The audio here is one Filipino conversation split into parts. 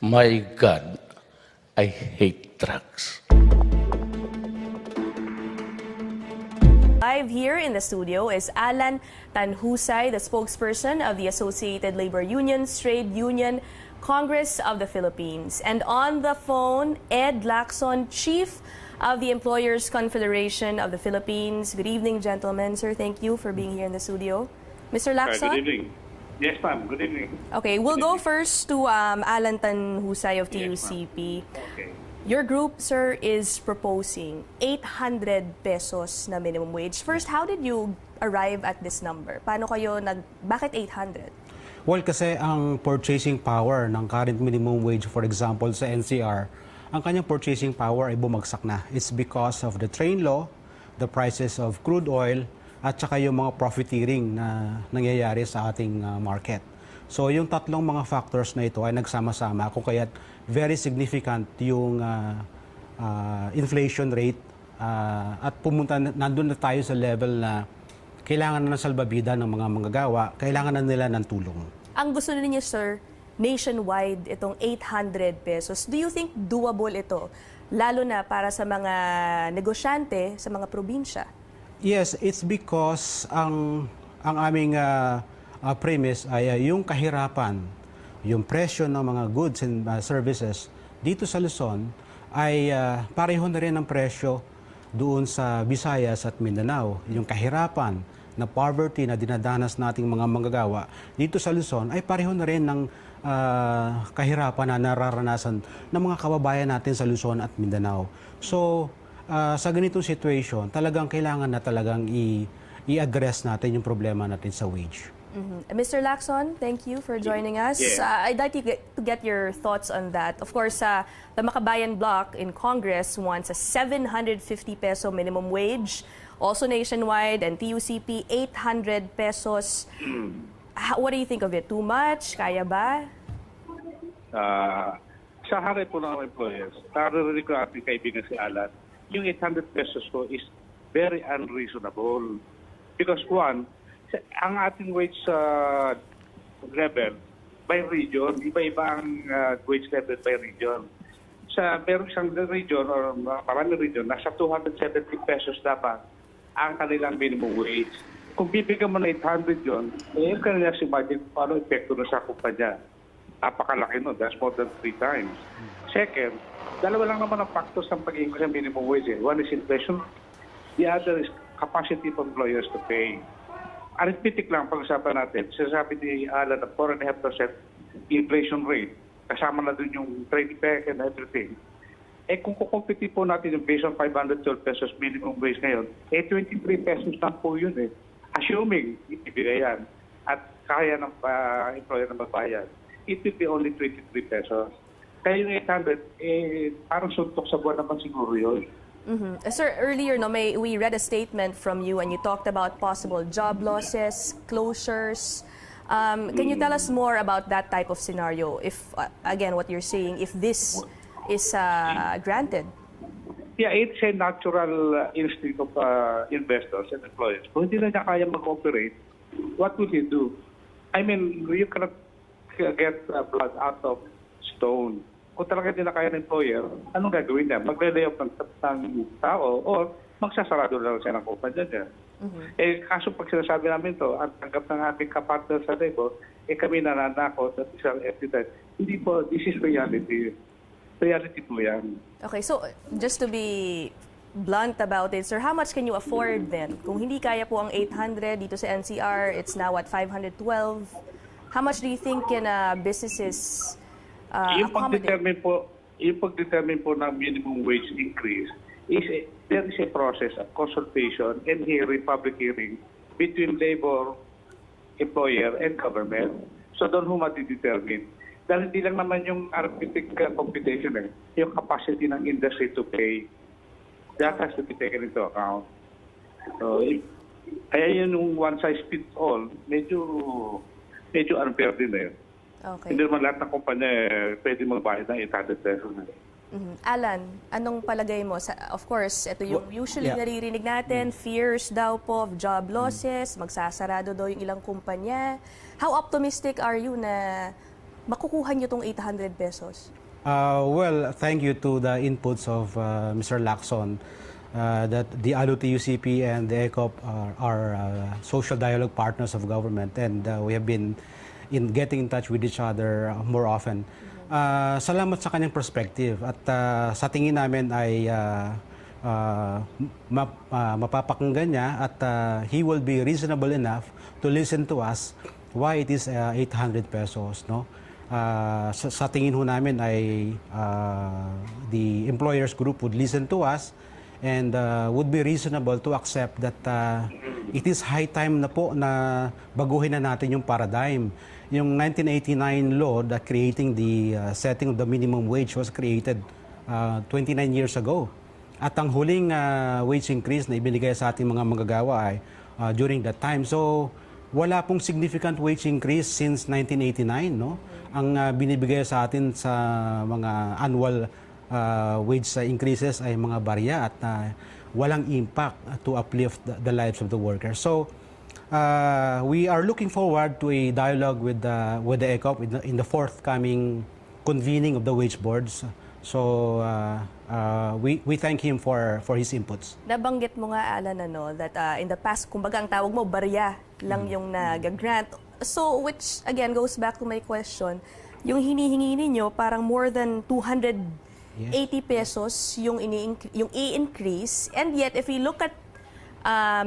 My God, I hate drugs. Live here in the studio is Alan Tanhusay, the spokesperson of the Associated Labor Unions Trade Union Congress of the Philippines. And on the phone, Ed Lacson, Chief of the Employers Confederation of the Philippines. Good evening, gentlemen. Sir, thank you for being here in the studio. Mr. Lacson? Good evening. Yes, ma'am. Good evening. Okay, we'll go first to Alan Tanhusay of TUCP. Okay. Your group, sir, is proposing 800 pesos na minimum wage. First, how did you arrive at this number? Paano kayo bakit 800? Well, kasi ang purchasing power ng current minimum wage, for example, sa NCR, ang kanyang purchasing power ay bumagsak na. It's because of the train law, the prices of crude oil, at saka yung mga profiteering na nangyayari sa ating market. So yung tatlong mga factors na ito ay nagsama-sama kung kaya't very significant yung inflation rate at nandun na tayo sa level na kailangan na ng salbabida ng mga manggagawa, kailangan na nila ng tulong. Ang gusto ninyo, sir, nationwide itong 800 pesos. Do you think doable ito? Lalo na para sa mga negosyante sa mga probinsya? Yes, it's because ang aming premise ay yung kahirapan, yung presyo ng mga goods and services dito sa Luzon ay pareho na rin ang presyo doon sa Visayas at Mindanao. Yung kahirapan na poverty na dinadanas nating mga manggagawa dito sa Luzon ay pareho na rin ng kahirapan na nararanasan ng mga kababayan natin sa Luzon at Mindanao. So, sa ganitong situation, talagang kailangan na talagang i-address natin yung problema natin sa wage. Mr. Lacson, thank you for joining us. Yeah. I'd like to get your thoughts on that. Of course, the Makabayan Bloc in Congress wants a 750 peso minimum wage, also nationwide, and TUCP 800 pesos. What do you think of it? Too much? Kaya ba? Sa hari po ng employers, naririnig ko ating kaibigan si Alan, yung 800 pesos po is very unreasonable. Because one, ang ating wage level by region, iba-iba ang wage level by region. Sa meron isang region or maraming region, nasa 270 pesos dapat ang kanilang minimum wage. Kung bibigyan mo na 800 yun, yung kanila si imagine paano epekto na sa kumpanya. Napakalaki no, that's more than 3 times. Second, dalawa lang naman ang factors ng pag-increase ng minimum wage. One is inflation, the other is capacity of employers to pay. Arithmetic lang pag-usapan natin. Sasabi ni Alan na 4.5% inflation rate, kasama na dun yung trade effect and everything. Eh kung kukumpiti po natin yung based on 512 pesos minimum wage ngayon, 23 pesos lang po yun eh. Assuming ibigay yan at kaya ng employer na magbayad, it will be only 23 pesos. Kaya yung 800, parang suntok sa buwan naman siguro yun. Sir, earlier we read a statement from you and you talked about possible job losses, closures. Can you tell us more about that type of scenario? If, again, what you're saying, if this is granted? Yeah, it's a natural instinct of investors and employers. Kung hindi na niya kaya mag-operate, what will he do? I mean, you cannot get blood out of stone. Kung talaga hindi na kaya ng employer, anong gagawin niya? Magre-layoff ng tao o magsasarado na lang siya ng kumpanya niya. Eh, kaso pag sinasabi namin to, ang tanggap ng ating kapartner sa labor, kami nananakot at isang epithet. Hindi po, this is reality. Reality po yan. Okay, so just to be blunt about it, sir, how much can you afford then? Kung hindi kaya po ang 800 dito sa NCR, it's now at 512. How much do you think can businesses yung pag-determine po ng minimum wage increase there is a process of consultation and hearing, public hearing between labor, employer, and government. So doon ho mati-determine. Dahil hindi lang naman yung arithmetic computation yung capacity ng industry to pay. That has to be taken into account. So, kaya yun yung one size fits all, medyo unfair din yun. Okay. Hindi naman lahat ng kumpanya pwede magbayad ng 800 pesos. Alan, anong palagay mo? Of course, ito yung usually naririnig natin, fears daw po of job losses, magsasarado daw yung ilang kumpanya. How optimistic are you na makukuha nyo tong 800 pesos? Well, thank you to the inputs of Mr. Lacson that the ALU-TUCP and the ECOP are social dialogue partners of government, and we have been getting in touch with each other more often. Salamat sa kanyang perspective at sa tingin namin ay mapapakinggan niya at he will be reasonable enough to listen to us why it is 800 pesos, no? Sa tingin ho namin ay the employers group would listen to us and would be reasonable to accept that it is high time na po na baguhin na natin yung paradigm. Yung 1989 law that creating the setting of the minimum wage was created 29 years ago. At ang huling wage increase na ibinigay sa ating mga manggagawa ay during that time. So, wala pong significant wage increase since 1989, no? Ang binibigay sa atin sa mga annual wage increases ay mga barya at walang impact to uplift the lives of the workers. So, we are looking forward to a dialogue with the ECOP in the forthcoming convening of the wage boards. So, we thank him for his inputs. Nabanggit mo nga, Alan, that in the past, kumbaga ang tawag mo, barya lang yung nag-grant. So, which again goes back to my question, yung hinihingi ninyo parang more than 280 pesos yung i-increase, and yet if we look at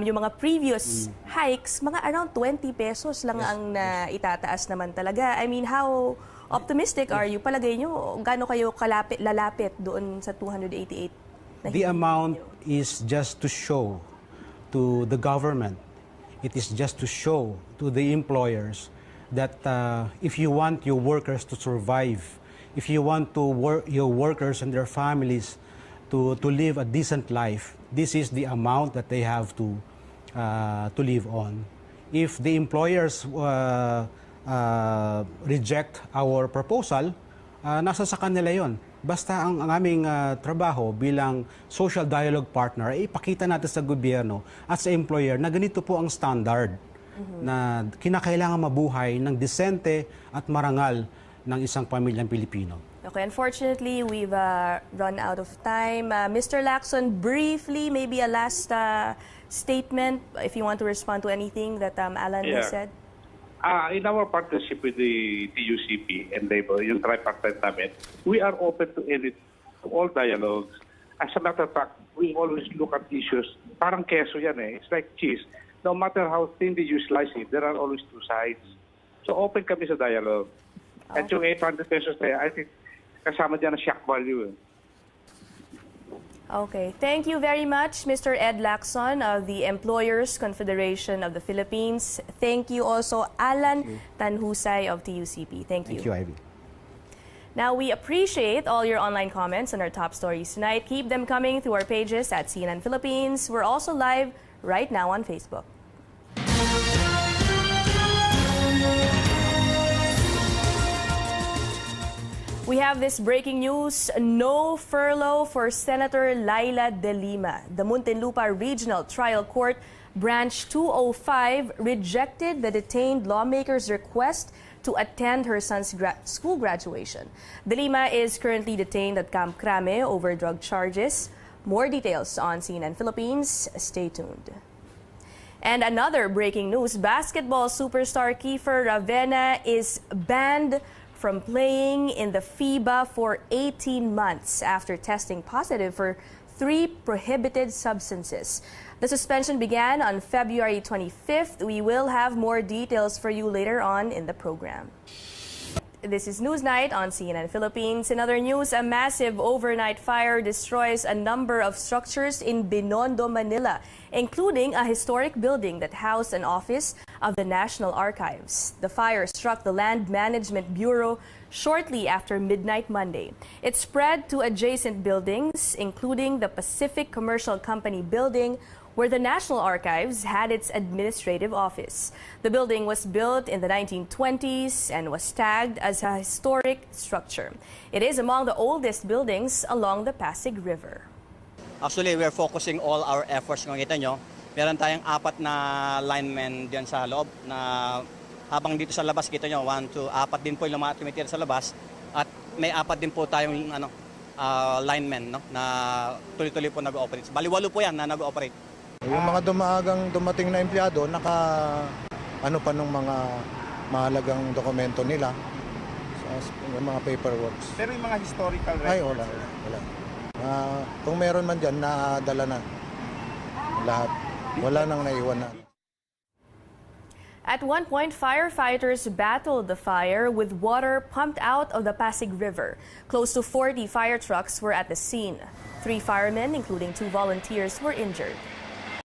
yung mga previous hikes, mga around 20 pesos lang ang itataas naman talaga. I mean, how optimistic are you? Palagay nyo, gaano kayo lalapit doon sa 288? The amount is just to show to the government, it is just to show to the employers that if you want your workers to survive, if you want your workers and their families to live a decent life, this is the amount that they have to live on. If the employers reject our proposal, nasa sa kanila yon. Basta ang aming trabaho bilang social dialogue partner ay ipakita natin sa gobyerno at sa employer na ganito po ang standard na kinakailangan mabuhay ng disente at marangal ng isang pamilyang Pilipino. Okay, unfortunately, we've run out of time. Mr. Lacson, briefly, maybe a last statement, if you want to respond to anything that Alan has said. In our partnership with the TUCP and labor, yung tripartite namin, we are open to all dialogues. As a matter of fact, we always look at issues. Parang keso yan eh. It's like cheese. No matter how thinly you slice it, there are always two sides. So open kami sa dialogue. At yung 800 pesos na I think kasama dyan ang shock value. Okay. Thank you very much, Mr. Ed Lacson of the Employers Confederation of the Philippines. Thank you also, Alan Tanhusay of TUCP. Thank you. Thank you, Ivy. Now, we appreciate all your online comments on our top stories tonight. Keep them coming through our pages at CNN Philippines. We're also live right now on Facebook. We have this breaking news, no furlough for Senator Laila De Lima. The Muntinlupa Regional Trial Court Branch 205 rejected the detained lawmaker's request to attend her son's school graduation. De Lima is currently detained at Camp Crame over drug charges. More details on CNN Philippines. Stay tuned. And another breaking news, basketball superstar Kiefer Ravena is banned from playing in the FIBA for 18 months after testing positive for 3 prohibited substances. The suspension began on February 25th. We will have more details for you later on in the program. This is Newsnight on CNN Philippines. In other news, a massive overnight fire destroys a number of structures in Binondo, Manila, including a historic building that housed an office of the National Archives. The fire struck the Land Management Bureau shortly after midnight Monday. It spread to adjacent buildings, including the Pacific Commercial Company building, where the National Archives had its administrative office. The building was built in the 1920s and was tagged as a historic structure. It is among the oldest buildings along the Pasig River. Actually, we are focusing all our efforts. Kung kita nyo, meron tayong 4 na linemen diyan sa loob na Habang dito sa labas, kita nyo, 1, 2, 4 din po yung mga tumitira sa labas. At may 4 din po tayong linemen, no, na tuloy-tuloy po nag-ooperate. Bali, 8 po yan na nag-ooperate. Yung mga dumating na empleyado, ano pa nung mga mahalagang dokumento nila, yung mga paperworks. Pero yung mga historical records? Ay, wala. Kung meron man dyan, nadala na lahat. Wala nang naiwan na. At one point, firefighters battled the fire with water pumped out of the Pasig River. Close to 40 fire trucks were at the scene. 3 firemen, including 2 volunteers, were injured.